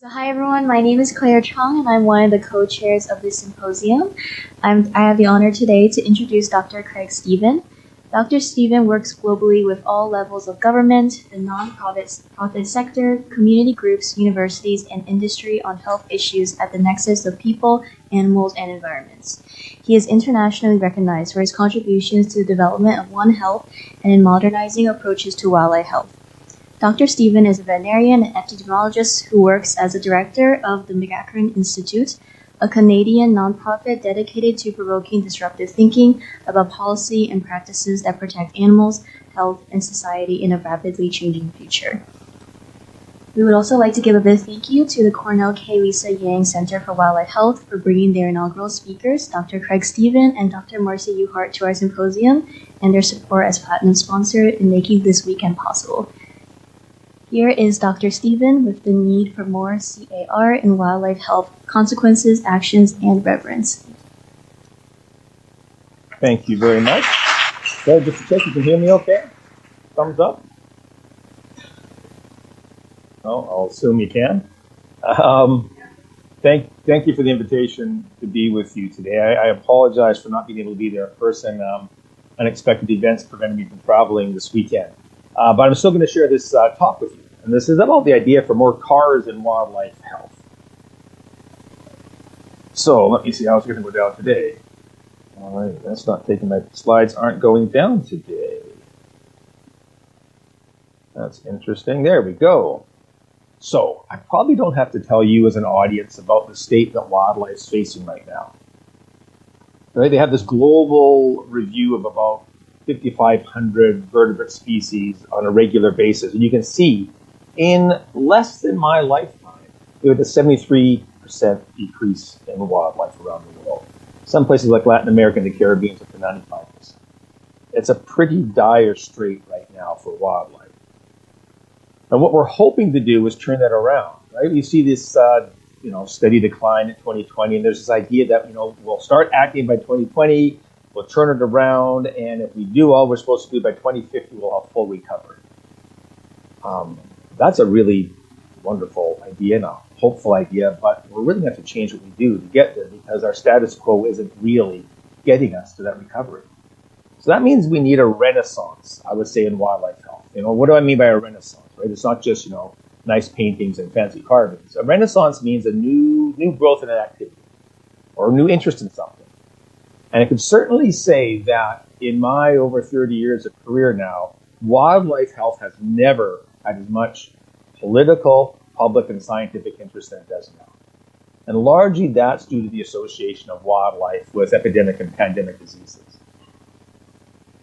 So hi everyone, my name is Claire Chong and I'm one of the co-chairs of this symposium. I have the honor today to introduce Dr. Craig Stephen. Dr. Stephen works globally with all levels of government, the non-profit sector, community groups, universities, and industry on health issues at the nexus of people, animals, and environments. He is internationally recognized for his contributions to the development of One Health and in modernizing approaches to wildlife health. Dr. Stephen is a veterinarian and epidemiologist who works as a director of the McEachran Institute, a Canadian nonprofit dedicated to provoking disruptive thinking about policy and practices that protect animals, health, and society in a rapidly changing future. We would also like to give a big thank you to the Cornell K. Lisa Yang Center for Wildlife Health for bringing their inaugural speakers, Dr. Craig Stephen and Dr. Marcia Uhart, to our symposium, and their support as platinum sponsor in making this weekend possible. Here is Dr. Stephen with the need for more C.A.R. in wildlife health, consequences, actions, and reverence. Thank you very much. So just to check, you can hear me okay? Thumbs up? No, I'll assume you can. Thank you for the invitation to be with you today. I apologize for not being able to be there in person. Unexpected events prevented me from traveling this weekend. But I'm still going to share this talk with you. And this is about the idea for more CARs in wildlife health. So let me see how it's going to go down today. All right, that's not taking my slides aren't going down today. That's interesting. There we go. So I probably don't have to tell you as an audience about the state that wildlife is facing right now. Right? They have this global review of about 5,500 vertebrate species on a regular basis. And you can see in less than my lifetime, we had a 73% decrease in wildlife around the world. Some places like Latin America and the Caribbean is up to 95%. It's a pretty dire strait right now for wildlife. And what we're hoping to do is turn that around, right? You see this, steady decline in 2020, and there's this idea that, we'll start acting by 2020, we'll turn it around, and if we do all we're supposed to do by 2050, we'll have full recovery. That's a really wonderful idea and a hopeful idea, but we're really going to have to change what we do to get there because our status quo isn't really getting us to that recovery. So that means we need a renaissance, I would say, in wildlife health. What do I mean by a renaissance, right? It's not just, nice paintings and fancy carvings. A renaissance means a new growth in an activity or a new interest in something. And I can certainly say that in my over 30 years of career now, wildlife health has never had as much political, public, and scientific interest than it does now. And largely that's due to the association of wildlife with epidemic and pandemic diseases.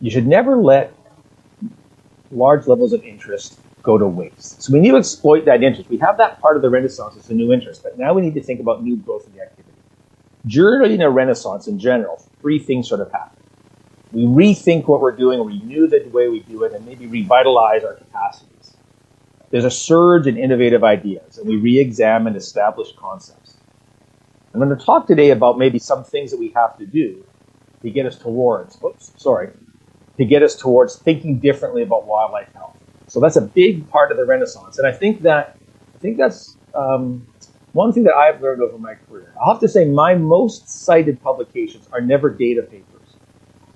You should never let large levels of interest go to waste. So we need to exploit that interest. We have that part of the Renaissance, it's a new interest, but now we need to think about new growth in the activity. During a Renaissance in general, three things sort of happen. We rethink what we're doing, renew the way we do it, and maybe revitalize our capacities. There's a surge in innovative ideas, and we re-examine established concepts. I'm going to talk today about maybe some things that we have to do to get us towards, thinking differently about wildlife health. So that's a big part of the Renaissance, and I think that's one thing that I've learned over my career. I'll have to say my most cited publications are never data papers.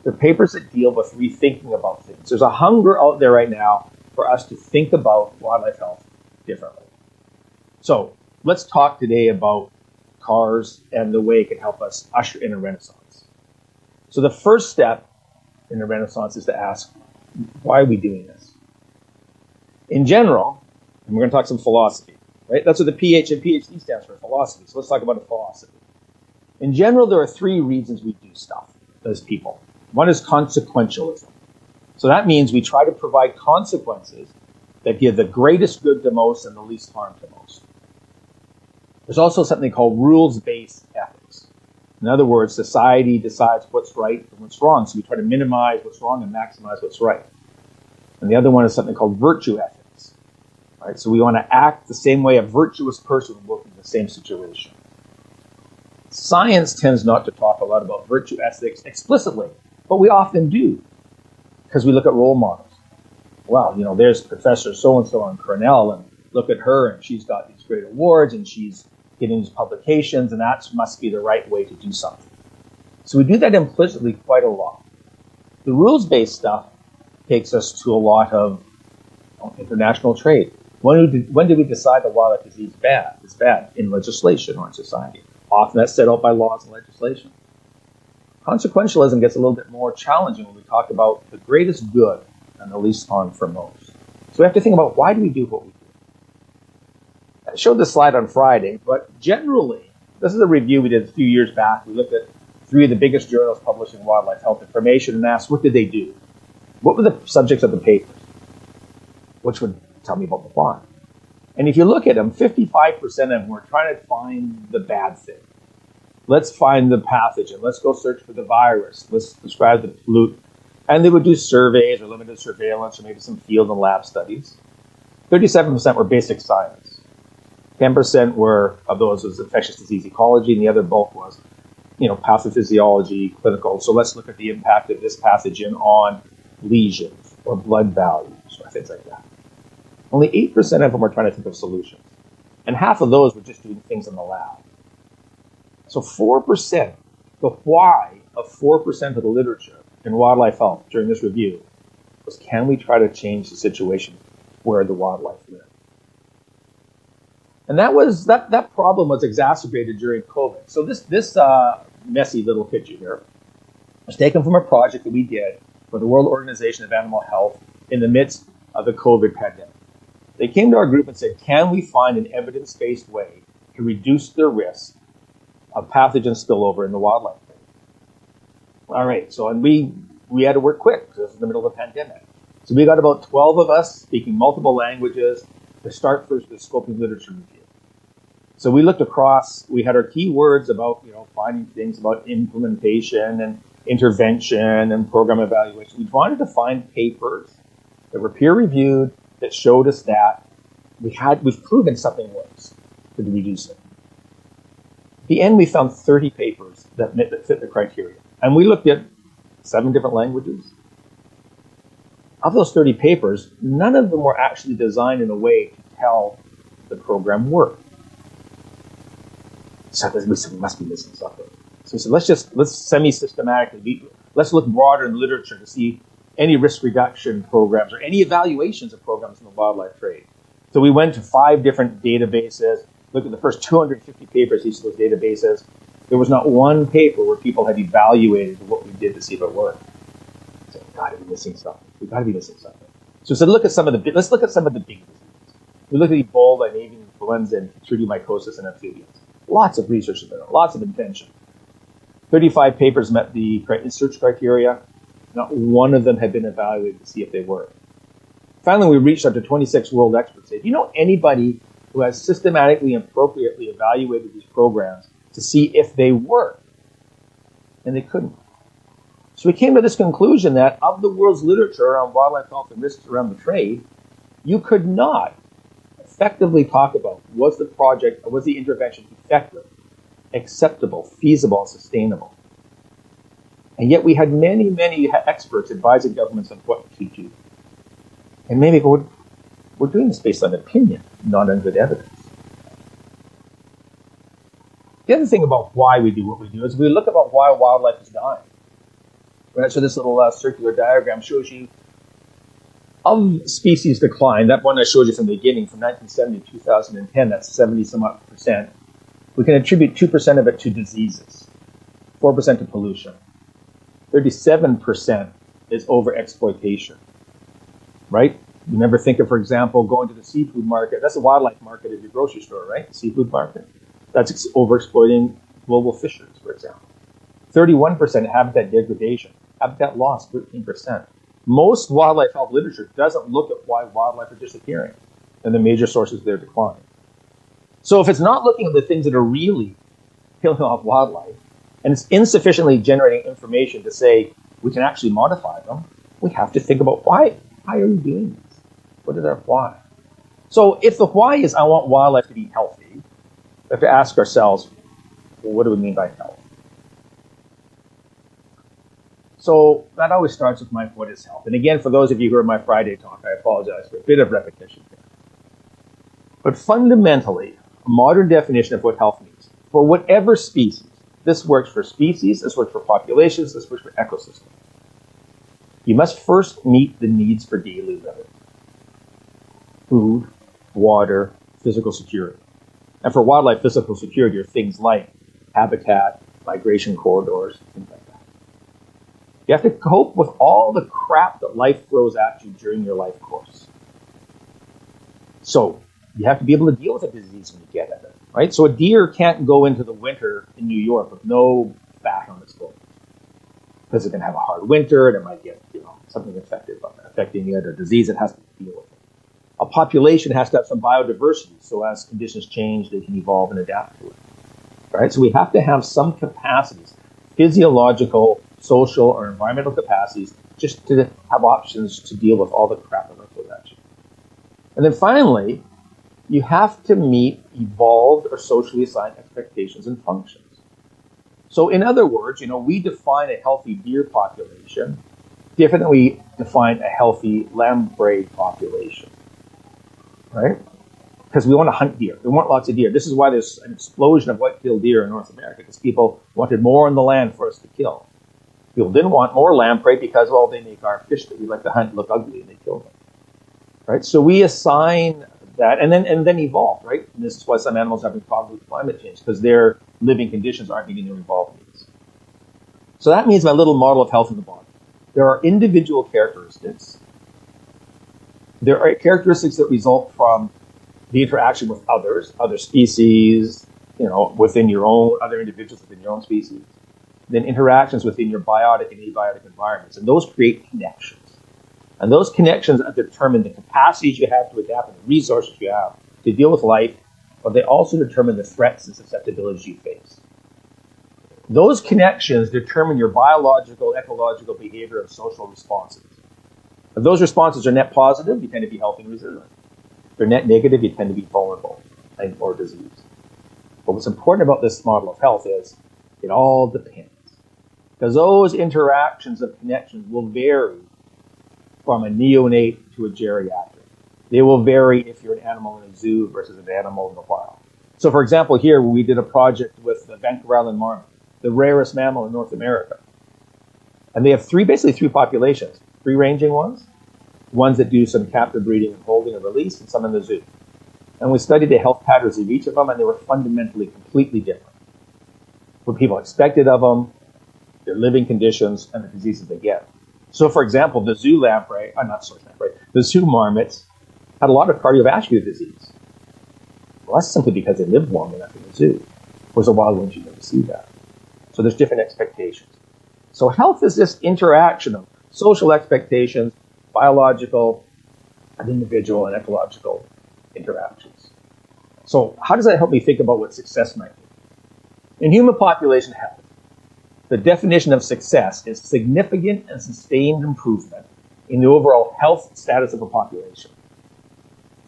They're papers that deal with rethinking about things. There's a hunger out there right now for us to think about wildlife health differently. So let's talk today about CARs and the way it can help us usher in a renaissance. So the first step in the renaissance is to ask, why are we doing this? In general, and we're going to talk some philosophy, right? That's what the PH and PhD stands for, philosophy. So let's talk about a philosophy. In general, there are three reasons we do stuff as people. One is consequentialism. So that means we try to provide consequences that give the greatest good to most and the least harm to most. There's also something called rules-based ethics. In other words, society decides what's right and what's wrong. So we try to minimize what's wrong and maximize what's right. And the other one is something called virtue ethics. Right? So we want to act the same way a virtuous person would work in the same situation. Science tends not to talk a lot about virtue ethics explicitly, but we often do because we look at role models. Well, there's Professor so-and-so on Cornell, and look at her and she's got these great awards and she's getting these publications and that must be the right way to do something. So we do that implicitly quite a lot. The rules-based stuff takes us to a lot of international trade. When did we decide that wildlife disease is bad in legislation or in society? Often that's set out by laws and legislation. Consequentialism gets a little bit more challenging when we talk about the greatest good and the least harm for most. So we have to think about, why do we do what we do? I showed this slide on Friday, but generally, this is a review we did a few years back. We looked at 3 of the biggest journals publishing wildlife health information and asked, what did they do? What were the subjects of the papers? Which would tell me about the why. And if you look at them, 55% of them were trying to find the bad thing. Let's find the pathogen. Let's go search for the virus. Let's describe the pollutant. And they would do surveys or limited surveillance or maybe some field and lab studies. 37% were basic science. 10% were, of those, was infectious disease ecology, and the other bulk was, pathophysiology, clinical. So let's look at the impact of this pathogen on lesions or blood values or things like that. Only 8% of them were trying to think of solutions. And half of those were just doing things in the lab. So 4%, the why of 4% of the literature in wildlife health during this review was, can we try to change the situation where the wildlife live? And that problem was exacerbated during COVID. So this messy little picture here was taken from a project that we did for the World Organization of Animal Health in the midst of the COVID pandemic. They came to our group and said, can we find an evidence-based way to reduce the risk of pathogen spillover in the wildlife? All right, so and we had to work quick because this is the middle of a pandemic. So we got about 12 of us speaking multiple languages to start first the scoping literature review. So we looked across, we had our keywords about, finding things about implementation and intervention and program evaluation. We wanted to find papers that were peer-reviewed that showed us that we've proven something works to reduce it. At the end, we found 30 papers that fit the criteria. And we looked at 7 different languages. Of those 30 papers, none of them were actually designed in a way to tell the program worked. So we must be missing something. So we said, let's semi-systematically, let's look broader in literature to see any risk reduction programs or any evaluations of programs in the wildlife trade. So we went to 5 different databases, looked at the first 250 papers, each of those databases. There was not one paper where people had evaluated what we did to see if it worked. So we've got to be missing something. So we said, let's look at some of the big diseases. We looked at Ebola and avian influenza and tritiomycosis in amphibians. Lots of research there, lots of intention. 35 papers met the search criteria. Not one of them had been evaluated to see if they worked. Finally, we reached out to 26 world experts. Say, do you know anybody who has systematically and appropriately evaluated these programs to see if they work? And they couldn't. So we came to this conclusion that of the world's literature on wildlife health and risks around the trade, you could not effectively talk about, was the intervention effective, acceptable, feasible, and sustainable? And yet we had many, many experts advising governments on what to do. And maybe we're doing this based on opinion, not on good evidence. The other thing about why we do what we do is we look about why wildlife is dying. Right? So this little circular diagram shows you of species decline, that one I showed you from the beginning, from 1970 to 2010, that's 70-some-odd%. We can attribute 2% of it to diseases, 4% to pollution. 37% is overexploitation, right? You never think of, for example, going to the seafood market. That's the wildlife market at your grocery store, right? The seafood market. That's overexploiting global fisheries, for example. 31% habitat degradation. Habitat loss, 13%. Most wildlife health literature doesn't look at why wildlife are disappearing and the major sources of their decline. So if it's not looking at the things that are really killing off wildlife, and it's insufficiently generating information to say we can actually modify them, we have to think about why are we doing this? What is our why? So if the why is I want wildlife to be healthy, we have to ask ourselves, well, what do we mean by health? So that always starts with what is health? And again, for those of you who heard my Friday talk, I apologize for a bit of repetition here. But fundamentally, a modern definition of what health means, for whatever species, this works for species, this works for populations, this works for ecosystems. You must first meet the needs for daily living. Food, water, physical security. And for wildlife, physical security are things like habitat, migration corridors, things like that. You have to cope with all the crap that life throws at you during your life course. So you have to be able to deal with a disease when you get at it, right? So a deer can't go into the winter in New York with no fat on its bones because it's going to have a hard winter and it might get, something affecting it, or disease it has to deal with. A population has to have some biodiversity, so as conditions change, they can evolve and adapt to it, right? So we have to have some capacities, physiological, social, or environmental capacities, just to have options to deal with all the crap that throws at you. And then finally, you have to meet evolved or socially assigned expectations and functions. So in other words, we define a healthy deer population different than we define a healthy lamprey population, right? Because we want to hunt deer. We want lots of deer. This is why there's an explosion of white-tailed deer in North America, because people wanted more on the land for us to kill. People didn't want more lamprey because, they make our fish that we like to hunt look ugly and they kill them, right? So we assign that and then evolve, right? And this is why some animals are having problems with climate change, because their living conditions aren't meeting their evolved needs. So that means my little model of health in the body. There are individual characteristics. There are characteristics that result from the interaction with others, other species, within your own, other individuals within your own species. Then interactions within your biotic and abiotic environments. And those create connections. And those connections determine the capacities you have to adapt and the resources you have to deal with life, but they also determine the threats and susceptibilities you face. Those connections determine your biological, ecological behavior and social responses. If those responses are net positive, you tend to be healthy and resilient. If they're net negative, you tend to be vulnerable or diseased. But what's important about this model of health is it all depends. Because those interactions of connections will vary from a neonate to a geriatric. They will vary if you're an animal in a zoo versus an animal in the wild. So for example, here we did a project with the Vancouver Island marmot, the rarest mammal in North America. And they have basically three populations, free-ranging ones that do some captive breeding and holding and release, and some in the zoo. And we studied the health patterns of each of them, and they were fundamentally completely different. What people expected of them, their living conditions, and the diseases they get. So for example, the zoo the zoo marmots had a lot of cardiovascular disease. Well, that's simply because they lived long enough in the zoo. Whereas the wild ones, you never see that. So there's different expectations. So health is this interaction of social expectations, biological, and individual and ecological interactions. So how does that help me think about what success might be? In human population health, the definition of success is significant and sustained improvement in the overall health status of a population.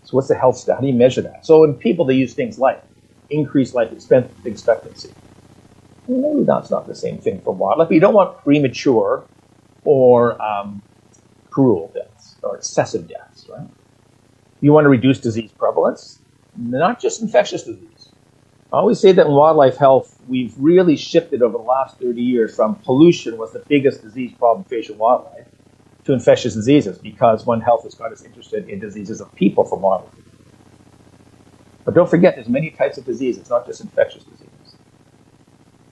So what's the health status? How do you measure that? So in people, they use things like increased life expectancy. Maybe that's not the same thing for wildlife. You don't want premature or cruel deaths or excessive deaths, right? You want to reduce disease prevalence, not just infectious disease. I always say that in wildlife health, we've really shifted over the last 30 years from pollution was the biggest disease problem facing wildlife to infectious diseases, because One Health has got us interested in diseases of people from wildlife. But don't forget, there's many types of diseases, not just infectious diseases.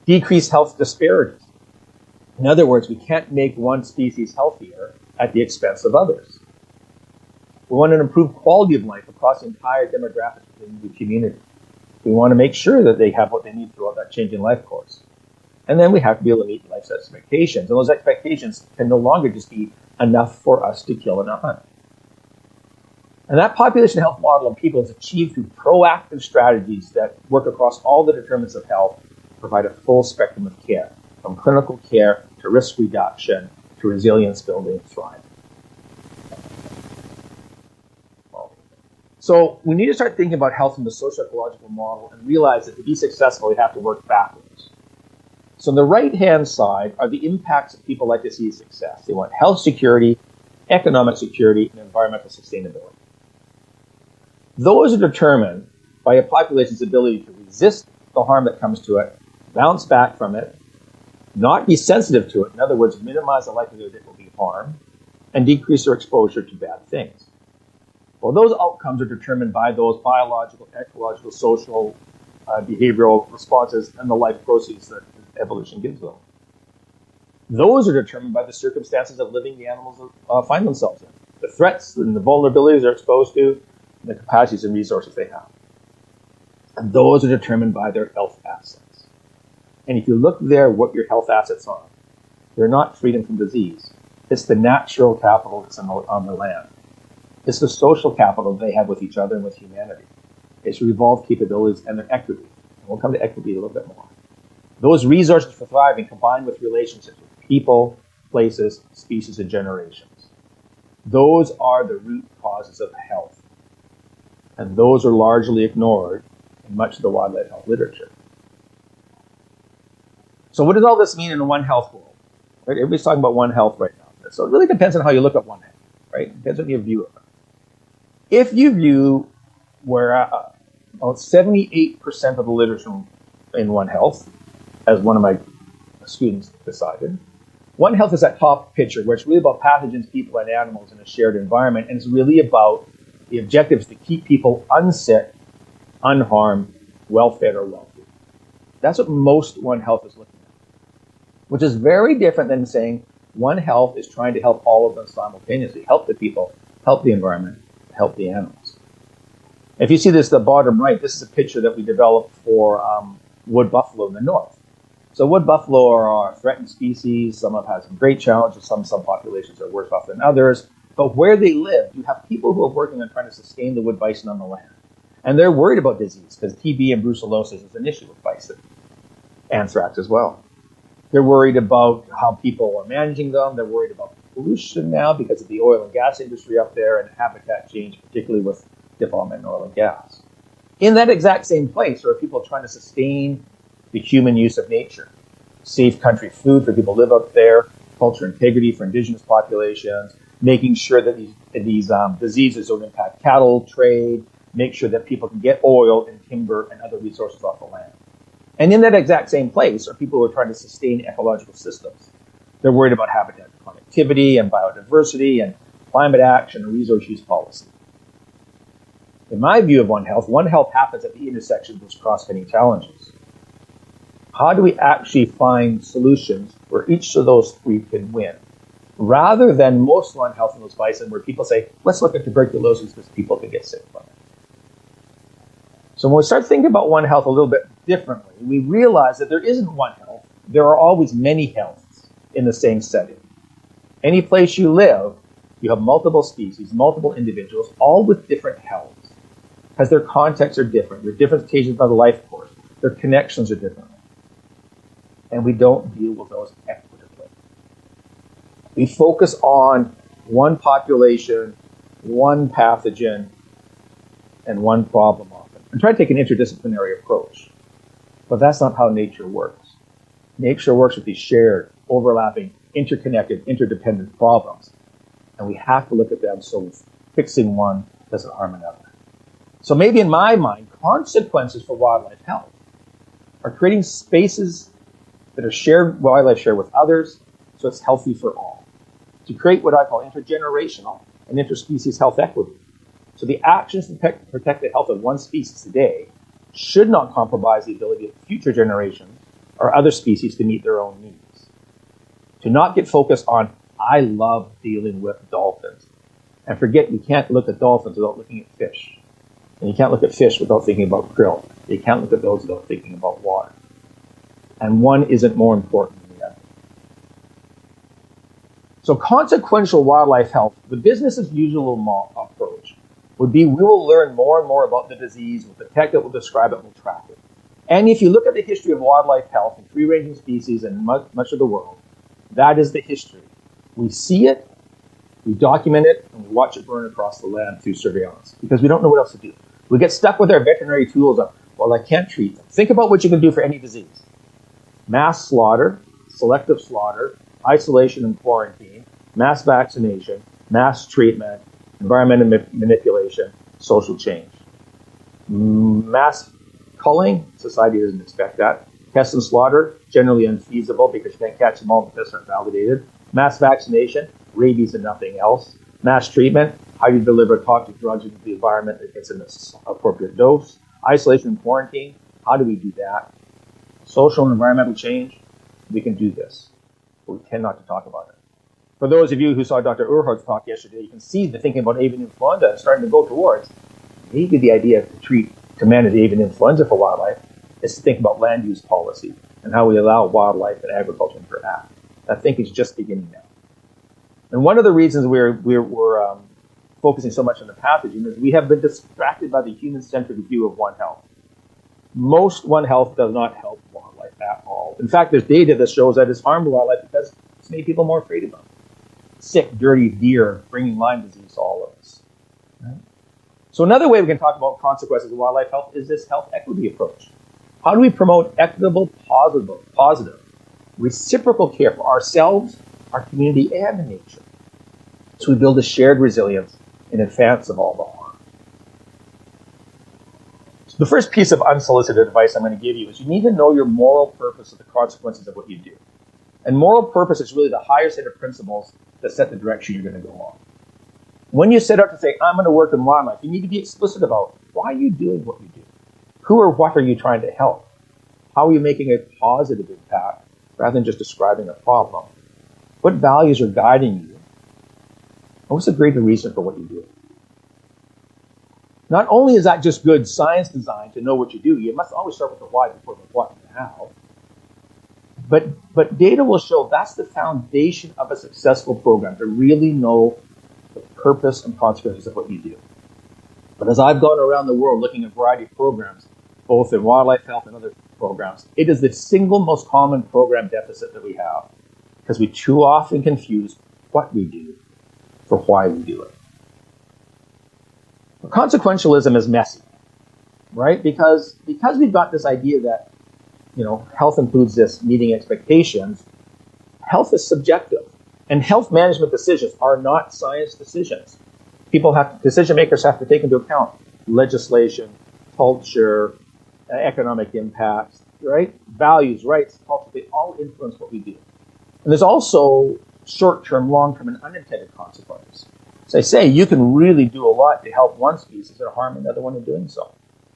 Decreased health disparities. In other words, we can't make one species healthier at the expense of others. We want to improve quality of life across the entire demographic within the community. We want to make sure that they have what they need throughout that changing life course. And then we have to be able to meet life expectations. And those expectations can no longer just be enough for us to kill and hunt. And that population health model of people is achieved through proactive strategies that work across all the determinants of health, provide a full spectrum of care, from clinical care to risk reduction to resilience building and thriving. So we need to start thinking about health from the socio-ecological model and realize that to be successful, we have to work backwards. So on the right-hand side are the impacts that people like to see as success. They want health security, economic security, and environmental sustainability. Those are determined by a population's ability to resist the harm that comes to it, bounce back from it, not be sensitive to it, in other words, minimize the likelihood it will be harmed, and decrease their exposure to bad things. Well, those outcomes are determined by those biological, ecological, social, behavioral responses and the life processes that evolution gives them. Those are determined by the circumstances of living the animals find themselves in, the threats and the vulnerabilities they're exposed to, and the capacities and resources they have. And those are determined by their health assets. And if you look there what your health assets are, they're not freedom from disease. It's the natural capital that's on the land. It's the social capital they have with each other and with humanity. It's evolved capabilities and their equity. And we'll come to equity a little bit more. Those resources for thriving combined with relationships with people, places, species, and generations. Those are the root causes of health. And those are largely ignored in much of the wildlife health literature. So what does all this mean in a One Health world? Right? Everybody's talking about One Health right now. So it really depends on how you look at One Health, right? It depends on your view of it. If you view where about 78% of the literature in One Health, as one of my students decided, One Health is that top picture where it's really about pathogens, people, and animals in a shared environment, and it's really about the objectives to keep people unsick, unharmed, well-fed, or wealthy. That's what most One Health is looking at, which is very different than saying One Health is trying to help all of them simultaneously, help the people, help the environment, help the animals. If you see this, the bottom right, this is a picture that we developed for wood buffalo in the north. So wood buffalo are a threatened species. Some have had some great challenges. Some populations are worse off than others. But where they live, you have people who are working on trying to sustain the wood bison on the land. And they're worried about disease because TB and brucellosis is an issue with bison. Anthrax as well. They're worried about how people are managing them. They're worried about pollution now because of the oil and gas industry up there and habitat change, particularly with development in oil and gas. In that exact same place, there are people trying to sustain the human use of nature, safe country food for people who live up there, culture integrity for indigenous populations, making sure that these diseases don't impact cattle trade, make sure that people can get oil and timber and other resources off the land. And in that exact same place are people who are trying to sustain ecological systems. They're worried about habitat connectivity and biodiversity and climate action and resource use policy. In my view of One Health happens at the intersection of those cross-cutting challenges. How do we actually find solutions where each of those three can win? Rather than most One Health in those bison where people say, let's look at tuberculosis because people can get sick from it. So when we start thinking about One Health a little bit differently, we realize that there isn't one health. There are always many healths in the same setting. Any place you live, you have multiple species, multiple individuals, all with different healths, because their contexts are different. Their different stages of the life course. Their connections are different. And we don't deal with those equitably. We focus on one population, one pathogen, and one problem often, and try to take an interdisciplinary approach. But that's not how nature works. Nature works with these shared, overlapping, interconnected, interdependent problems. And we have to look at them so fixing one doesn't harm another. So maybe in my mind, consequences for wildlife health are creating spaces that are shared, wildlife share with others, so it's healthy for all. To create what I call intergenerational and interspecies health equity. So the actions to protect the health of one species today should not compromise the ability of future generations or other species to meet their own needs. To not get focused on, I love dealing with dolphins. And forget, you can't look at dolphins without looking at fish. And you can't look at fish without thinking about krill. You can't look at those without thinking about water. And one isn't more important than the other. So consequential wildlife health, the business as usual approach, would be we will learn more and more about the disease, we'll detect it, we'll describe it, we'll track it. And if you look at the history of wildlife health in free-ranging species in much of the world, that is the history. We see it, we document it, and we watch it burn across the land through surveillance because we don't know what else to do. We get stuck with our veterinary tools of, well, I can't treat them. Think about what you can do for any disease. Mass slaughter, selective slaughter, isolation and quarantine, mass vaccination, mass treatment, environmental manipulation, social change. Mass culling, society doesn't expect that. Test and slaughter, generally unfeasible because you can't catch them all, the tests aren't validated. Mass vaccination, rabies and nothing else. Mass treatment, how you deliver toxic drugs into the environment that gets in an appropriate dose. Isolation and quarantine, how do we do that? Social and environmental change, we can do this, but we tend not to talk about it. For those of you who saw Dr. Urhart's talk yesterday, you can see the thinking about avian influenza starting to go towards maybe the idea to manage avian influenza for wildlife is to think about land use policy and how we allow wildlife and agriculture to interact. That thinking is just beginning now. And one of the reasons we're focusing so much on the pathogen is we have been distracted by the human-centric view of One Health. Most One Health does not help wildlife at all. In fact, there's data that shows that it's harmed wildlife because it's made people more afraid of them. Sick, dirty deer bringing Lyme disease to all of us. Right? So another way we can talk about consequences of wildlife health is this health equity approach. How do we promote equitable, positive, reciprocal care for ourselves, our community, and the nature? So we build a shared resilience in advance of all the harm. So the first piece of unsolicited advice I'm going to give you is you need to know your moral purpose of the consequences of what you do. And moral purpose is really the higher set of principles that set the direction you're going to go on. When you set out to say, I'm going to work in wildlife, you need to be explicit about why are you doing what you do? Who or what are you trying to help? How are you making a positive impact rather than just describing a problem? What values are guiding you? And what's the greater reason for what you do? Not only is that just good science design to know what you do, you must always start with the why before the what and the how. But data will show that's the foundation of a successful program, to really know the purpose and consequences of what you do. But as I've gone around the world looking at a variety of programs, both in wildlife health and other programs, it is the single most common program deficit that we have because we too often confuse what we do for why we do it. Consequentialism is messy, right? Because we've got this idea that, health includes this meeting expectations. Health is subjective, and health management decisions are not science decisions. Decision makers have to take into account legislation, culture, economic impacts, right? Values, rights, culture, they all influence what we do. And there's also short-term, long-term, and unintended consequences. So I say you can really do a lot to help one species and harm another one in doing so.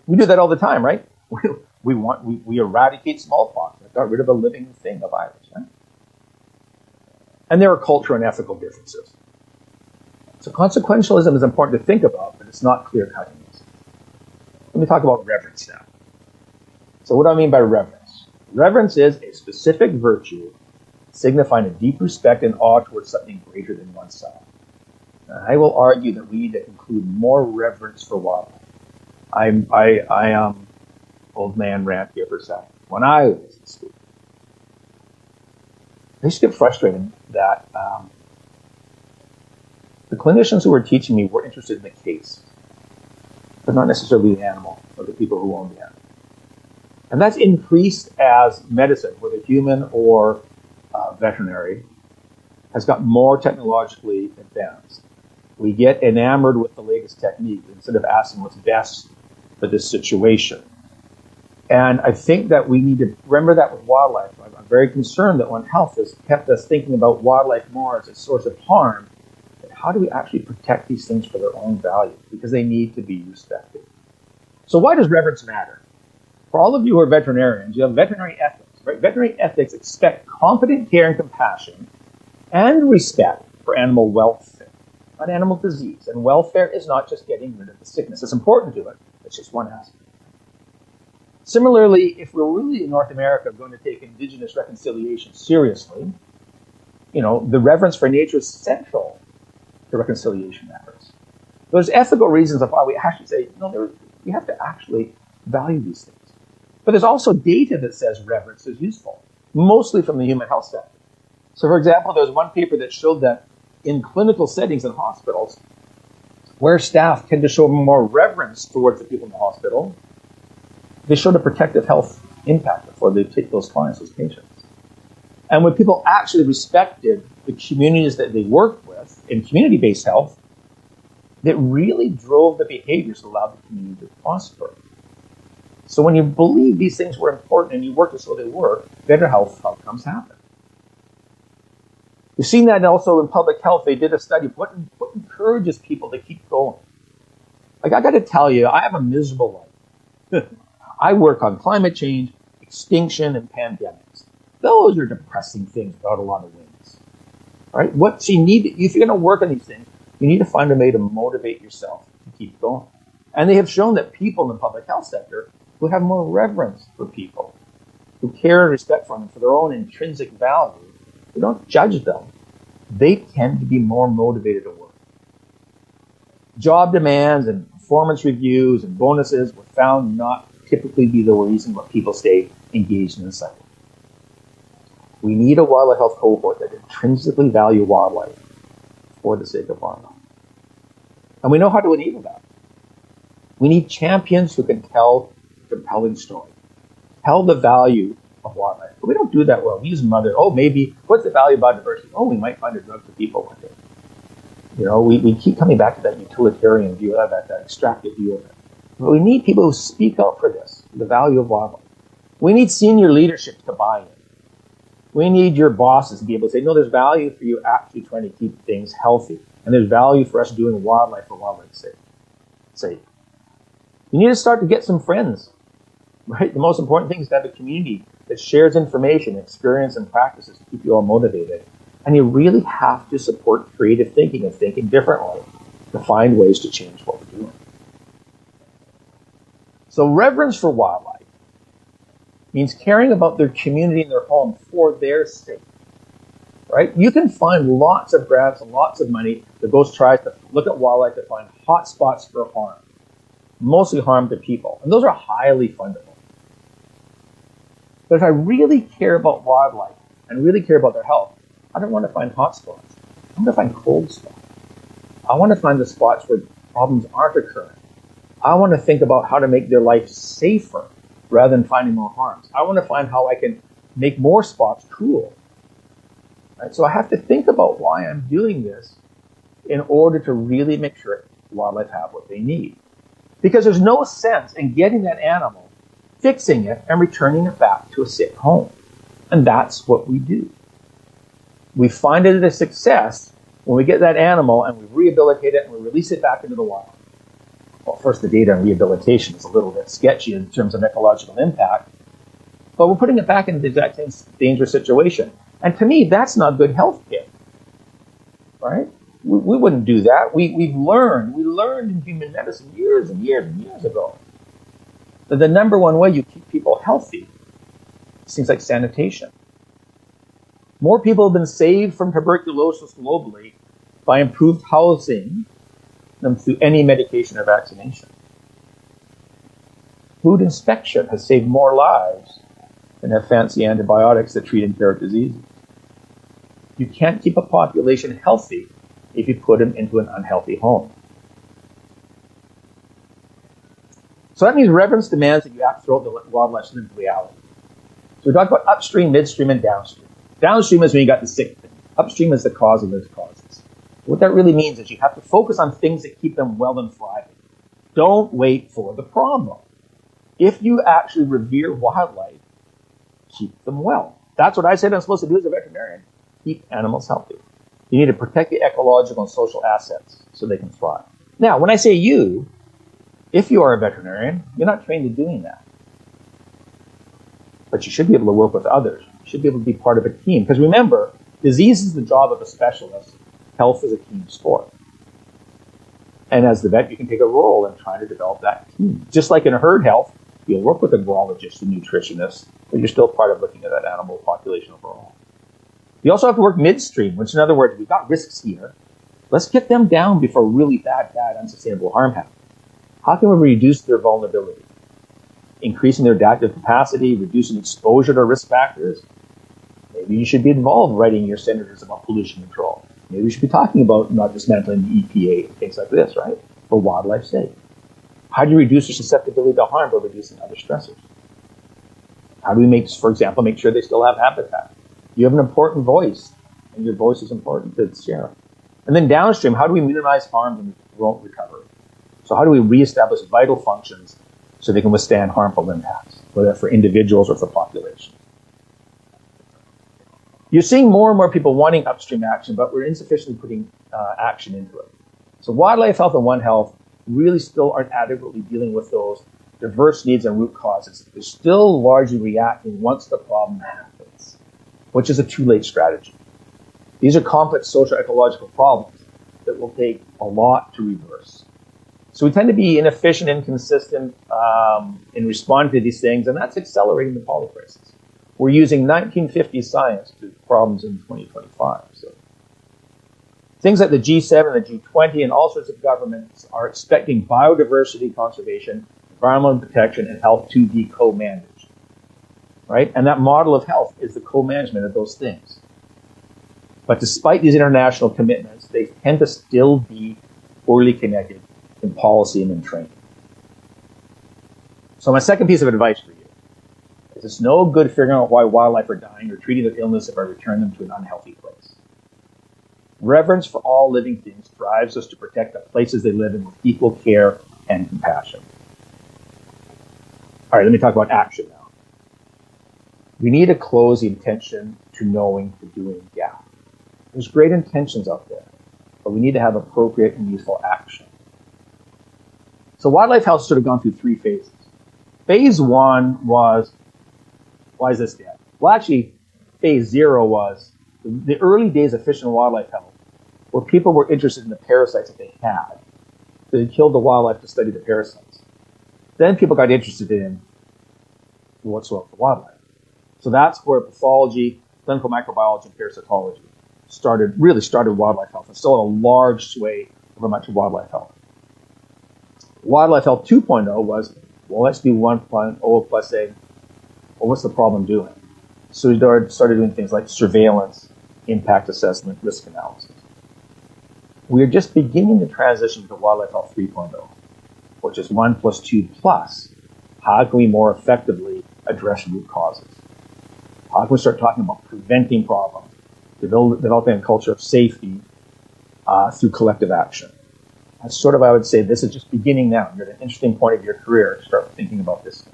We do that all the time, right? We eradicate smallpox. We got rid of a living thing, a virus, right? And there are cultural and ethical differences. So consequentialism is important to think about, but it's not clear-cutting. Let me talk about reverence now. So what do I mean by reverence? Reverence is a specific virtue signifying a deep respect and awe towards something greater than oneself. And I will argue that we need to include more reverence for wildlife. I old man rant here for a second. When I was in school, I used to get frustrated that the clinicians who were teaching me were interested in the case, but not necessarily the animal or the people who own the animal. And that's increased as medicine, whether human or veterinary, has got more technologically advanced. We get enamored with the latest technique instead of asking what's best for this situation. And I think that we need to remember that with wildlife. I'm very concerned that One Health has kept us thinking about wildlife more as a source of harm. But how do we actually protect these things for their own value? Because they need to be respected. So why does reverence matter? For all of you who are veterinarians, you have veterinary ethics, right? Veterinary ethics expect competent care and compassion and respect for animal welfare, not animal disease. And welfare is not just getting rid of the sickness. It's important to it. It's just one aspect. Similarly, if we're really in North America going to take indigenous reconciliation seriously, the reverence for nature is central to reconciliation efforts. There's ethical reasons of why we actually say, we have to actually value these things. But there's also data that says reverence is useful, mostly from the human health sector. So, for example, there's one paper that showed that in clinical settings in hospitals, where staff tend to show more reverence towards the people in the hospital, they showed a protective health impact before they take those clients, those patients. And when people actually respected the communities that they work with in community-based health, that really drove the behaviors that allowed the community to prosper. So when you believe these things were important and you worked as though they were, better health outcomes happen. We've seen that also in public health. They did a study of what encourages people to keep going. Like, I got to tell you, I have a miserable life. I work on climate change, extinction, and pandemics. Those are depressing things without a lot of wins. Right? What you need, if you're going to work on these things, you need to find a way to motivate yourself to keep going. And they have shown that people in the public health sector who have more reverence for people, who care and respect for them for their own intrinsic value, who don't judge them, they tend to be more motivated to work. Job demands and performance reviews and bonuses were found not typically be the reason why people stay engaged in the cycle. We need a wildlife health cohort that intrinsically value wildlife for the sake of wildlife. And we know how to enable that. We need champions who can tell a compelling story, tell the value of wildlife. But we don't do that well. We use maybe, what's the value of biodiversity? Oh, we might find a drug for people one day. You know, we keep coming back to that utilitarian view of that extractive view of it. But we need people who speak out for this, the value of wildlife. We need senior leadership to buy in. We need your bosses to be able to say, no, there's value for you actually trying to keep things healthy. And there's value for us doing wildlife for wildlife's sake. You need to start to get some friends, right? The most important thing is to have a community that shares information, experience, and practices to keep you all motivated. And you really have to support creative thinking and thinking differently to find ways to change what we're doing. So reverence for wildlife means caring about their community and their home for their sake, right? You can find lots of grants and lots of money that tries to look at wildlife to find hot spots for harm, mostly harm to people. And those are highly fundable. But if I really care about wildlife and really care about their health, I don't want to find hot spots. I want to find cold spots. I want to find the spots where problems aren't occurring. I want to think about how to make their life safer rather than finding more harms. I want to find how I can make more spots cool. Right? So I have to think about why I'm doing this in order to really make sure wildlife have what they need. Because there's no sense in getting that animal, fixing it, and returning it back to a sick home. And that's what we do. We find it a success when we get that animal and we rehabilitate it and we release it back into the wild. Well, first, the data on rehabilitation is a little bit sketchy in terms of ecological impact, but we're putting it back into the exact same dangerous situation. And to me, that's not good health care, right? We wouldn't do that. We learned in human medicine years and years and years ago that the number one way you keep people healthy seems like sanitation. More people have been saved from tuberculosis globally by improved housing than through any medication or vaccination. Food inspection has saved more lives than have fancy antibiotics that treat inherited diseases. You can't keep a population healthy if you put them into an unhealthy home. So that means reverence demands that you act throughout the wildlife into reality. So we talk about upstream, midstream, and downstream. Downstream is when you got the sick thing. Upstream is the cause of those causes. What that really means is you have to focus on things that keep them well and thriving. Don't wait for the problem. If you actually revere wildlife, keep them well. That's what I said I'm supposed to do as a veterinarian. Keep animals healthy. You need to protect the ecological and social assets so they can thrive. Now, when I say you, if you are a veterinarian, you're not trained in doing that. But you should be able to work with others. You should be able to be part of a team. Because remember, disease is the job of a specialist. Health is a team sport. And as the vet, you can take a role in trying to develop that team. Just like in herd health, you'll work with a virologist and nutritionist, but you're still part of looking at that animal population overall. You also have to work midstream, which in other words, we've got risks here. Let's get them down before really bad, unsustainable harm happens. How can we reduce their vulnerability? Increasing their adaptive capacity, reducing exposure to risk factors. Maybe you should be involved writing your senators about pollution control. Maybe we should be talking about not dismantling the EPA and things like this, right? For wildlife's sake. How do you reduce their susceptibility to harm by reducing other stressors? How do we for example, make sure they still have habitat? You have an important voice, and your voice is important to share. And then downstream, how do we minimize harm won't recover. So how do we reestablish vital functions so they can withstand harmful impacts, whether for individuals or for populations? You're seeing more and more people wanting upstream action, but we're insufficiently putting action into it. So wildlife health and One Health really still aren't adequately dealing with those diverse needs and root causes. They're still largely reacting once the problem happens, which is a too late strategy. These are complex social ecological problems that will take a lot to reverse. So we tend to be inefficient, inconsistent in responding to these things, and that's accelerating the polycrisis. We're using 1950s science to problems in 2025. So things like the G7, the G20, and all sorts of governments are expecting biodiversity conservation, environmental protection, and health to be co-managed, right? And that model of health is the co-management of those things. But despite these international commitments, they tend to still be poorly connected in policy and in training. So my second piece of advice for you is it's no good figuring out why wildlife are dying or treating their illness if I return them to an unhealthy place. Reverence for all living things drives us to protect the places they live in with equal care and compassion. All right, let me talk about action now. We need to close the intention to knowing to doing gap. There's great intentions out there, but we need to have appropriate and useful action. So wildlife health sort of gone through three phases. Phase one was, why is this dead? Well, actually, phase zero was the early days of fish and wildlife health, where people were interested in the parasites that they had. So they killed the wildlife to study the parasites. Then people got interested in what's wrong with the wildlife. So that's where pathology, clinical microbiology, and parasitology really started wildlife health, and still a large sway over much of wildlife health. Wildlife Health 2.0 was, well, let's do 1.0 plus saying, well, what's the problem doing? So we started doing things like surveillance, impact assessment, risk analysis. We're just beginning to transition to Wildlife Health 3.0, which is 1 plus 2 plus. How can we more effectively address root causes? How can we start talking about preventing problems, developing a culture of safety through collective action? That's sort of, I would say, this is just beginning now. You're at an interesting point of your career to start thinking about this stuff.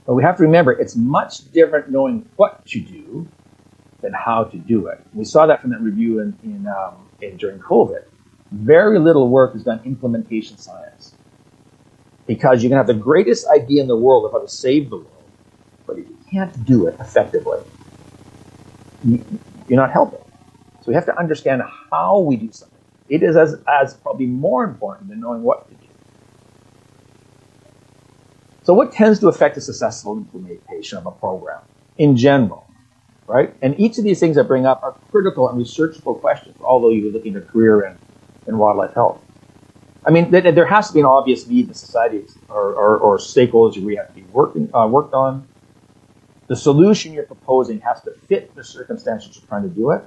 But we have to remember, it's much different knowing what to do than how to do it. We saw that from that review during COVID. Very little work is done implementation science, because you can have the greatest idea in the world of how to save the world, but if you can't do it effectively, you're not helping. So we have to understand how we do something. It is as probably more important than knowing what to do. So what tends to affect the successful implementation of a program in general, right? And each of these things I bring up are critical and researchable questions, although you're looking at a career in wildlife health. I mean, there has to be an obvious need in society or stakeholders we have to be worked on. The solution you're proposing has to fit the circumstances you're trying to do it.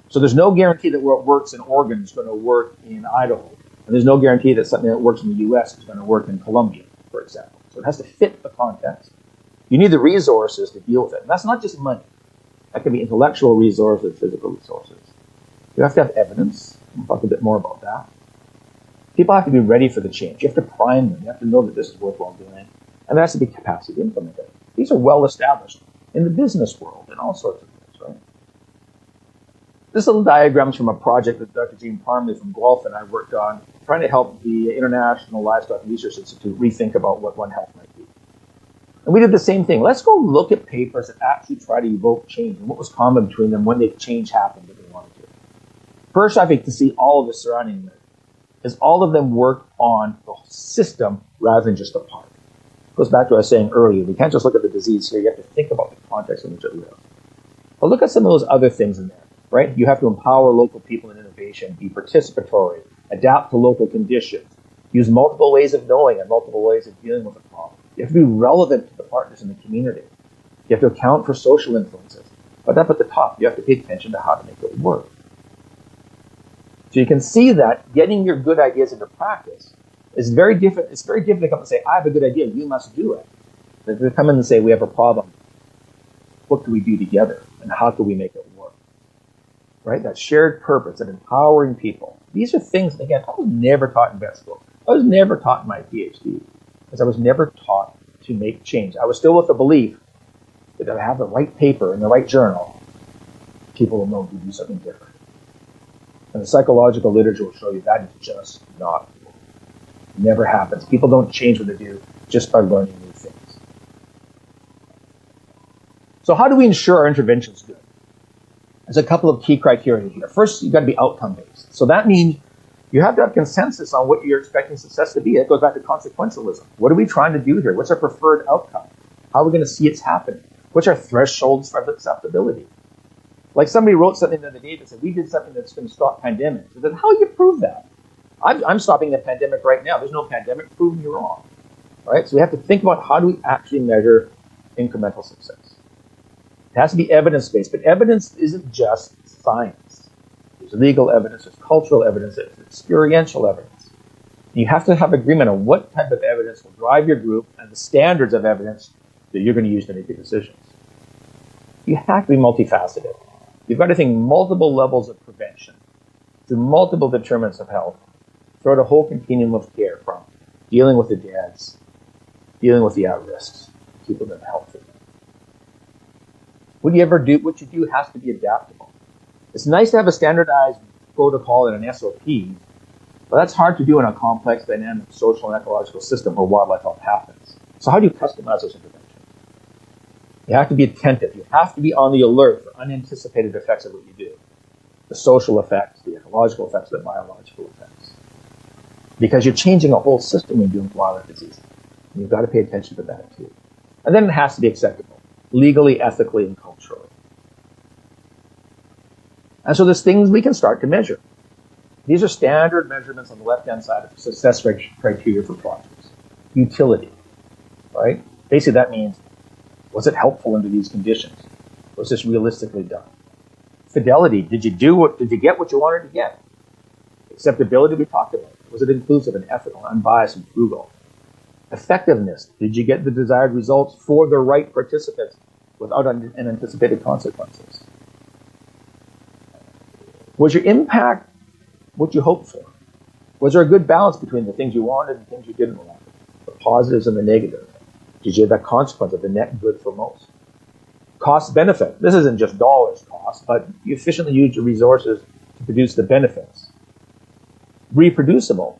So there's no guarantee that what works in Oregon is going to work in Idaho. And there's no guarantee that something that works in the US is going to work in Colombia, for example. So it has to fit the context. You need the resources to deal with it. And that's not just money. That can be intellectual resources, physical resources. You have to have evidence. We'll talk a bit more about that. People have to be ready for the change. You have to prime them. You have to know that this is worthwhile doing. And there has to be capacity to implement it. These are well established in the business world and all sorts of things, right? This little diagram is from a project that Dr. Jean Parmley from Guelph and I worked on, trying to help the International Livestock Research Institute rethink about what One Health might be. And we did the same thing. Let's go look at papers that actually try to evoke change and what was common between them when the change happened that they wanted to. First, I think to see all of the surrounding it is all of them work on the system rather than just a part. It goes back to what I was saying earlier. We can't just look at the disease here. You have to think about the context in which it lives. But look at some of those other things in there, right? You have to empower local people in innovation, be participatory, adapt to local conditions, use multiple ways of knowing and multiple ways of dealing with a problem. You have to be relevant to the partners in the community. You have to account for social influences. But up at the top, you have to pay attention to how to make it work. So you can see that getting your good ideas into practice is very different. It's very different to come and say, I have a good idea, you must do it. But to come in and say, we have a problem. What can we do together? And how can we make it work? right? That shared purpose, that empowering people. These are things, again, I was never taught in vet school. I was never taught in my PhD, because I was never taught to make change. I was still with the belief that if I have the right paper in the right journal, people will know to do something different. And the psychological literature will show you that is just not true. Never happens. People don't change what they do just by learning new things. So how do we ensure our intervention is good? There's a couple of key criteria here. First, you've got to be outcome-based. So that means you have to have consensus on what you're expecting success to be. It goes back to consequentialism. What are we trying to do here? What's our preferred outcome? How are we going to see it's happening? What's our thresholds for acceptability? Like somebody wrote something the other day that said, we did something that's going to stop pandemics. I said, how do you prove that? I'm stopping the pandemic right now. There's no pandemic. Prove me wrong. Right? So we have to think about how do we actually measure incremental success. It has to be evidence-based, but evidence isn't just science. There's legal evidence, there's cultural evidence, there's experiential evidence. You have to have agreement on what type of evidence will drive your group and the standards of evidence that you're going to use to make your decisions. You have to be multifaceted. You've got to think multiple levels of prevention through multiple determinants of health throughout a whole continuum of care, from dealing with the deaths, dealing with the at-risks, keeping them healthy. What you do has to be adaptable. It's nice to have a standardized protocol and an SOP, but that's hard to do in a complex, dynamic, social and ecological system where wildlife health happens. So how do you customize those interventions? You have to be attentive. You have to be on the alert for unanticipated effects of what you do. The social effects, the ecological effects, the biological effects. Because you're changing a whole system when you're doing wildlife disease. And you've got to pay attention to that too. And then it has to be acceptable, legally, ethically, and culturally. And so there's things we can start to measure. These are standard measurements on the left-hand side of success criteria for projects. Utility, right? Basically that means, was it helpful under these conditions? Was this realistically done? Fidelity, did you get what you wanted to get? Acceptability, we talked about. Was it inclusive and ethical, unbiased, and frugal? Effectiveness, did you get the desired results for the right participants without unanticipated consequences? Was your impact what you hoped for? Was there a good balance between the things you wanted and the things you didn't want? The positives and the negatives? Did you have that consequence of the net good for most? Cost benefit. This isn't just dollars cost, but you efficiently use your resources to produce the benefits. Reproducible.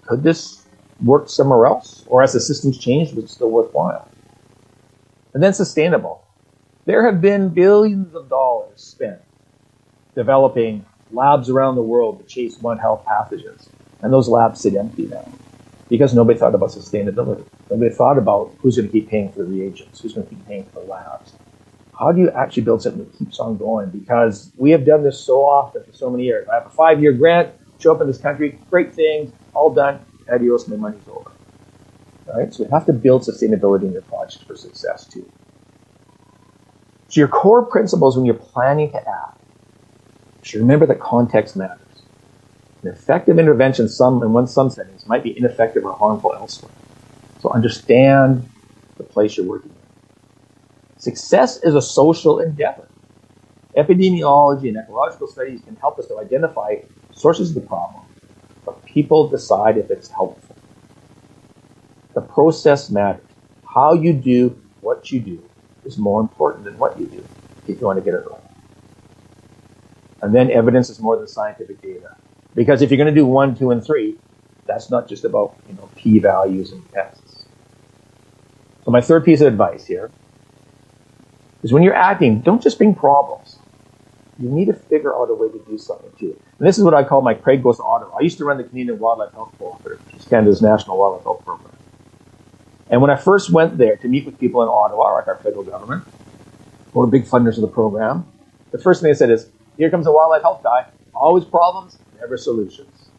Could this work somewhere else? Or as the systems change, was it still worthwhile? And then sustainable. There have been billions of dollars spent developing labs around the world to chase One Health pathogens. And those labs sit empty now because nobody thought about sustainability. Nobody thought about who's going to keep paying for the reagents, who's going to keep paying for the labs. How do you actually build something that keeps on going? Because we have done this so often for so many years. I have a 5-year grant, show up in this country, great things, all done, adios, my money's over. Right? So you have to build sustainability in your projects for success too. So your core principles when you're planning to act, you should remember that context matters. An effective intervention in some settings might be ineffective or harmful elsewhere. So understand the place you're working in. Success is a social endeavor. Epidemiology and ecological studies can help us to identify sources of the problem, but people decide if it's helpful. The process matters. How you do what you do is more important than what you do if you want to get it right. And then evidence is more than scientific data. Because if you're going to do 1, 2, and 3, that's not just about p-values and tests. So my third piece of advice here is when you're acting, don't just bring problems. You need to figure out a way to do something too. And this is what I call my Craig Goes to Ottawa. I used to run the Canadian Wildlife Health Cooperative, which is Canada's national wildlife health program. And when I first went there to meet with people in Ottawa, like our federal government, one of the big funders of the program, the first thing they said is, here comes a wildlife health guy, always problems, never solutions.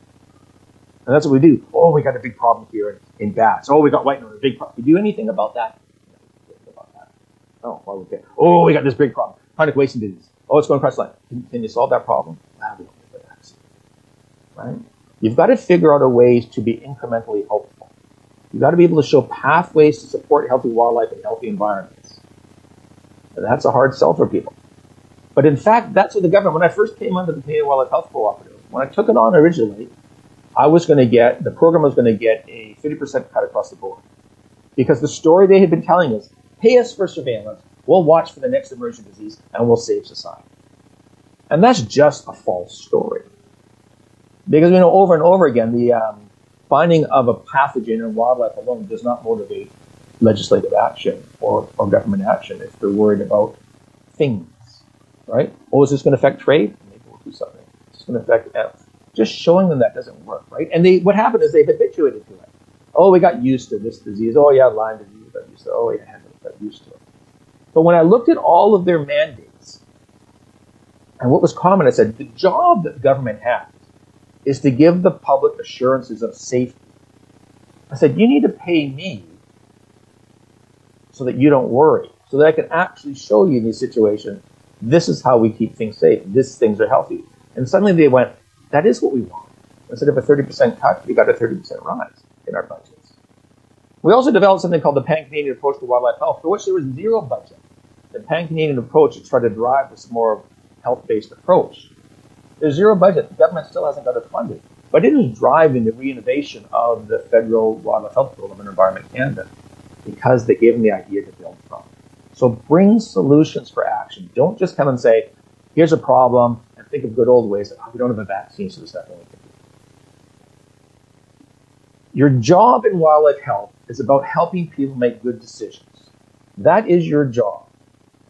And that's what we do. Oh, we got a big problem here in bats. Oh, we got white nose, a big problem. You do anything about that? No, about that. Oh, well, okay. Oh, we got this big problem. Chronic wasting disease. Oh, it's going across the line. Can you solve that problem? Nah, we don't get that. Right? You've got to figure out a ways to be incrementally helpful. You've got to be able to show pathways to support healthy wildlife and healthy environments. And that's a hard sell for people. But in fact, that's what the government, when I first came under the Canadian Wildlife Health Cooperative, when I took it on originally, the program was going to get a 30% cut across the board. Because the story they had been telling us, pay us for surveillance, we'll watch for the next emerging disease, and we'll save society. And that's just a false story. Because we know over and over again, the finding of a pathogen in wildlife alone does not motivate legislative action or government action if they're worried about things, right? Oh, is this going to affect trade? Maybe we'll do something. It's going to affect just showing them that doesn't work, right? And what happened is they habituated to it. Oh, we got used to this disease. Oh, yeah, Lyme disease, we got used to it. Oh, yeah, we got used to it. But when I looked at all of their mandates and what was common, I said, the job that the government has is to give the public assurances of safety. I said, you need to pay me so that you don't worry, so that I can actually show you in these situations, this is how we keep things safe. These things are healthy. And suddenly they went, that is what we want. Instead of a 30% cut, we got a 30% rise in our budgets. We also developed something called the Pan-Canadian Approach to Wildlife Health, for which there was zero budget. The Pan-Canadian approach is trying to drive this more health-based approach. There's zero budget. The government still hasn't got it funded. But it is driving the re-innovation of the federal Wildlife Health Program and Environment Canada because they gave them the idea to build from. So bring solutions for action. Don't just come and say, here's a problem, and think of good old ways. Oh, we don't have a vaccine, so there's nothing we can do. Your job in wildlife health is about helping people make good decisions. That is your job.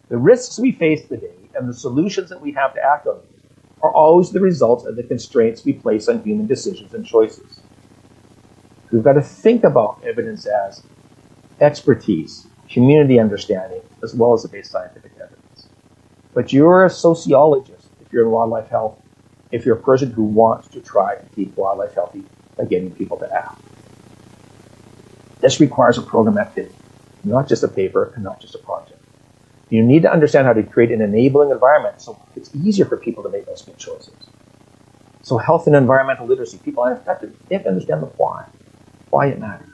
The risks we face today and the solutions that we have to act on these are always the results of the constraints we place on human decisions and choices. We've got to think about evidence as expertise, community understanding, as well as the base scientific evidence. But you're a sociologist if you're in wildlife health, if you're a person who wants to try to keep wildlife healthy by getting people to act. This requires a program activity, not just a paper and not just a project. You need to understand how to create an enabling environment so it's easier for people to make those good choices. So health and environmental literacy, people have to understand the why it matters.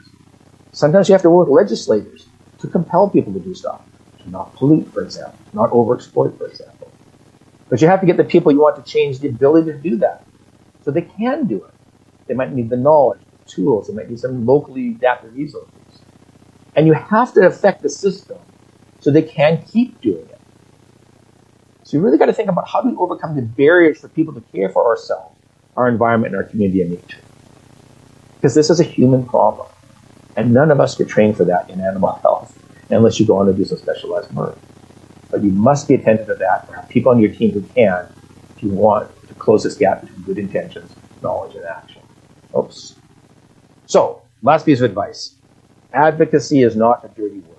Sometimes you have to work with legislators to compel people to do stuff, to not pollute, for example, not overexploit, for example. But you have to get the people you want to change the ability to do that so they can do it. They might need the knowledge, the tools, they might need some locally adapted resources. And you have to affect the system so they can keep doing it. So you really got to think about how do we overcome the barriers for people to care for ourselves, our environment, and our community and nature. Because this is a human problem. And none of us get trained for that in animal health unless you go on to do some specialized work. But you must be attentive to that, or have people on your team who can, if you want to close this gap between good intentions, knowledge, and action. Oops. So, last piece of advice. Advocacy is not a dirty word.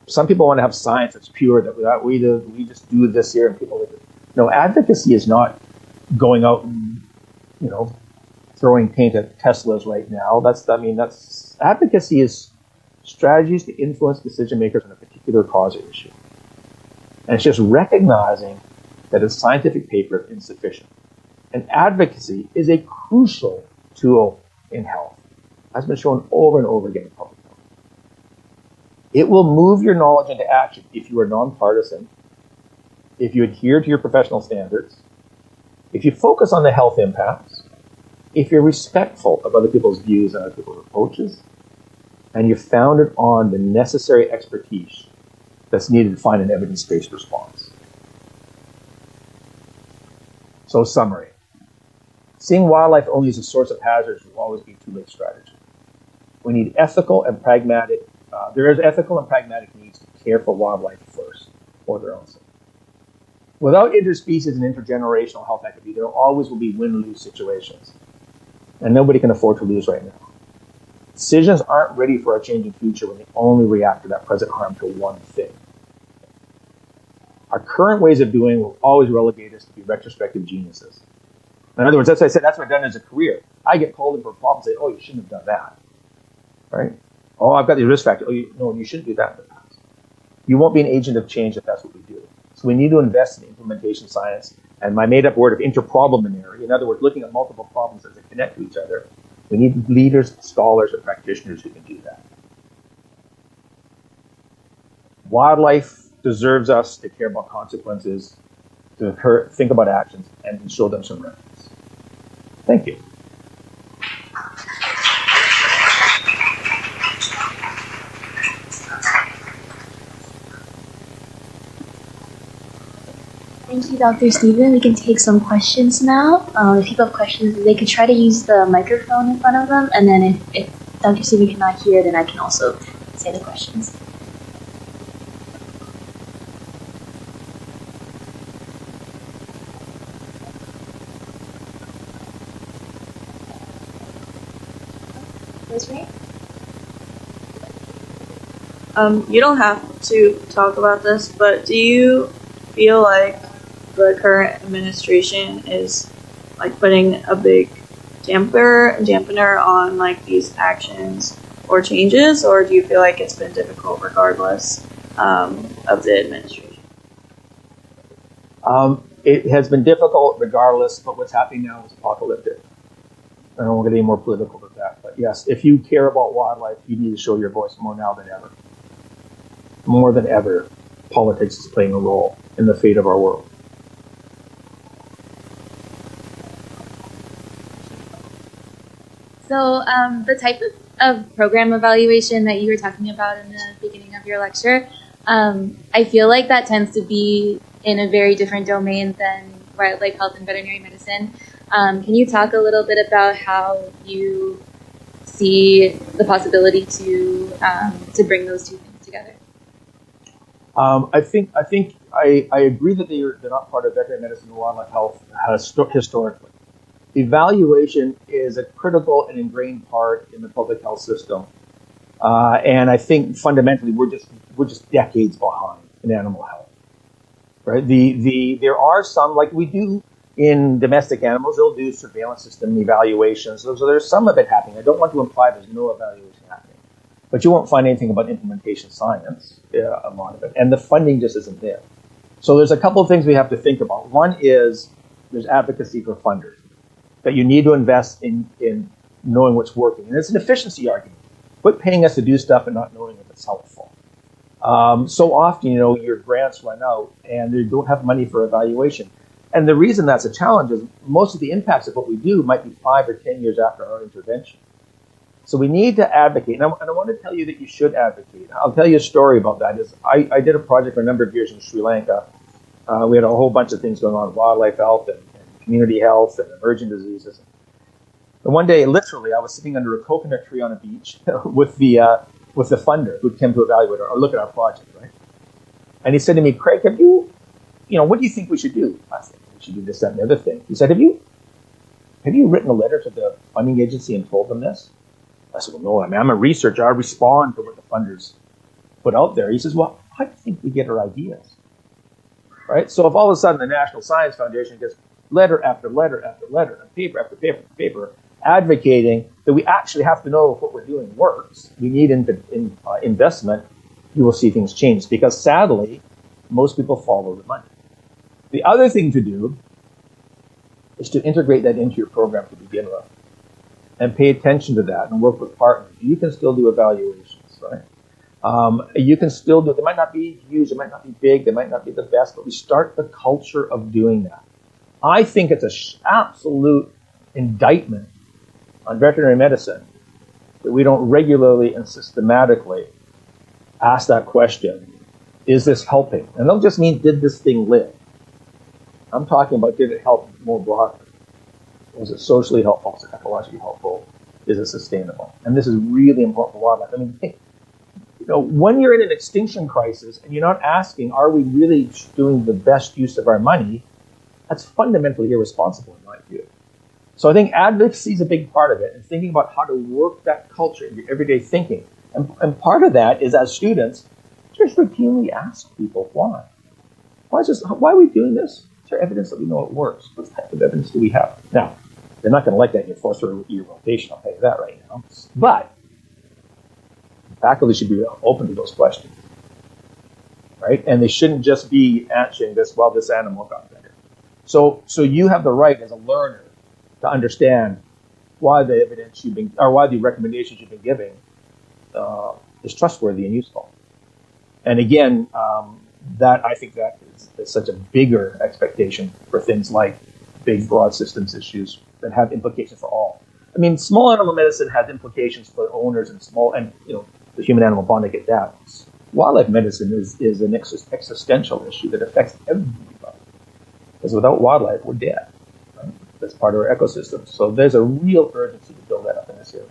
Some people want to have science that's pure, that we just do this here and people live it. No, advocacy is not going out and, throwing paint at Teslas right now. Advocacy is strategies to influence decision makers on a particular cause or issue. And it's just recognizing that a scientific paper is insufficient. And advocacy is a crucial tool in health. Has been shown over and over again in public health. It will move your knowledge into action if you are nonpartisan, if you adhere to your professional standards, if you focus on the health impacts, if you're respectful of other people's views and other people's approaches, and you're founded on the necessary expertise that's needed to find an evidence-based response. So, summary. Seeing wildlife only as a source of hazards will always be too late strategy. We need ethical and pragmatic, there is ethical and pragmatic needs to care for wildlife first, for their own sake. Without interspecies and intergenerational health equity, there always will be win-lose situations. And nobody can afford to lose right now. Decisions aren't ready for a changing future when they only react to that present harm to one thing. Our current ways of doing will always relegate us to be retrospective geniuses. In other words, that's what I said, that's what I've done as a career. I get called in for a problem and say, oh, you shouldn't have done that. Right? Oh, I've got these risk factors. Oh, you shouldn't do that in the past. You won't be an agent of change if that's what we do. So we need to invest in implementation science and my made-up word of interproblementary, in other words, looking at multiple problems as they connect to each other. We need leaders, scholars, and practitioners who can do that. Wildlife deserves us to care about consequences, to think about actions, and to show them some reference. Thank you. Thank you, Dr. Stephen. We can take some questions now. If people have questions, they could try to use the microphone in front of them, and then if Dr. Stephen cannot hear, then I can also say the questions. Rosemary? You don't have to talk about this, but do you feel like the current administration is like putting a big dampener on like these actions or changes, or do you feel like it's been difficult regardless of the administration? It has been difficult regardless, but what's happening now is apocalyptic. I don't want to get any more political than that, but yes, if you care about wildlife, you need to show your voice more now than ever. More than ever, politics is playing a role in the fate of our world. So the type of program evaluation that you were talking about in the beginning of your lecture, I feel like that tends to be in a very different domain than wildlife health and veterinary medicine. Can you talk a little bit about how you see the possibility to bring those two things together? I think I agree that they're not part of veterinary medicine and wildlife health historically. Evaluation is a critical and ingrained part in the public health system, and I think fundamentally we're just decades behind in animal health. Right? There are some, like we do in domestic animals, they'll do surveillance system evaluations. So there's some of it happening. I don't want to imply there's no evaluation happening, but you won't find anything about implementation science, a lot of it, and the funding just isn't there. So there's a couple of things we have to think about. One is there's advocacy for funders, that you need to invest in knowing what's working. And it's an efficiency argument. Quit paying us to do stuff and not knowing if it's helpful. So often, your grants run out and they don't have money for evaluation. And the reason that's a challenge is most of the impacts of what we do might be 5 or 10 years after our intervention. So we need to advocate. And I want to tell you that you should advocate. I'll tell you a story about that. I did a project for a number of years in Sri Lanka. We had a whole bunch of things going on, wildlife health and community health and emerging diseases. And one day, literally, I was sitting under a coconut tree on a beach with the funder who came to evaluate or look at our project, right? And he said to me, Craig, what do you think we should do? I said, we should do this, that, and the other thing. He said, have you written a letter to the funding agency and told them this? I said, well, no, I'm a researcher. I respond to what the funders put out there. He says, well, how do you think we get our ideas? Right? So if all of a sudden the National Science Foundation gets letter after letter after letter, and paper after paper after paper, advocating that we actually have to know if what we're doing works, we need investment, you will see things change. Because sadly, most people follow the money. The other thing to do is to integrate that into your program to begin with and pay attention to that and work with partners. You can still do evaluations, right? You can still do it. They might not be huge, they might not be big, they might not be the best, but we start the culture of doing that. I think it's an absolute indictment on veterinary medicine that we don't regularly and systematically ask that question, is this helping? And I don't just mean, did this thing live? I'm talking about, did it help more broadly? Was it socially helpful? Is it ecologically helpful? Is it sustainable? And this is really important for wildlife. I mean, when you're in an extinction crisis and you're not asking, are we really doing the best use of our money? That's fundamentally irresponsible in my view. So I think advocacy is a big part of it, and thinking about how to work that culture into everyday thinking. And part of that is, as students, just routinely ask people why. Why are we doing this? Is there evidence that we know it works? What type of evidence do we have? Now, they're not going to like that in your 4th year rotation, I'll tell you that right now. But faculty should be open to those questions, right? And they shouldn't just be answering this, well, this animal got better. So you have the right as a learner to understand why the evidence why the recommendations you've been giving is trustworthy and useful. And again, that I think that is such a bigger expectation for things like big, broad systems issues that have implications for all. I mean, small animal medicine has implications for owners and the human-animal bond that get that. Wildlife medicine is an existential issue that affects everybody. Because without wildlife, we're dead. Right? That's part of our ecosystem. So there's a real urgency to build that up in this area.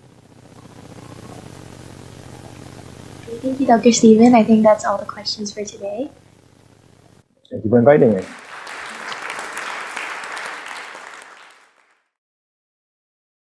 Thank you, Dr. Stephen. I think that's all the questions for today. Thank you for inviting me.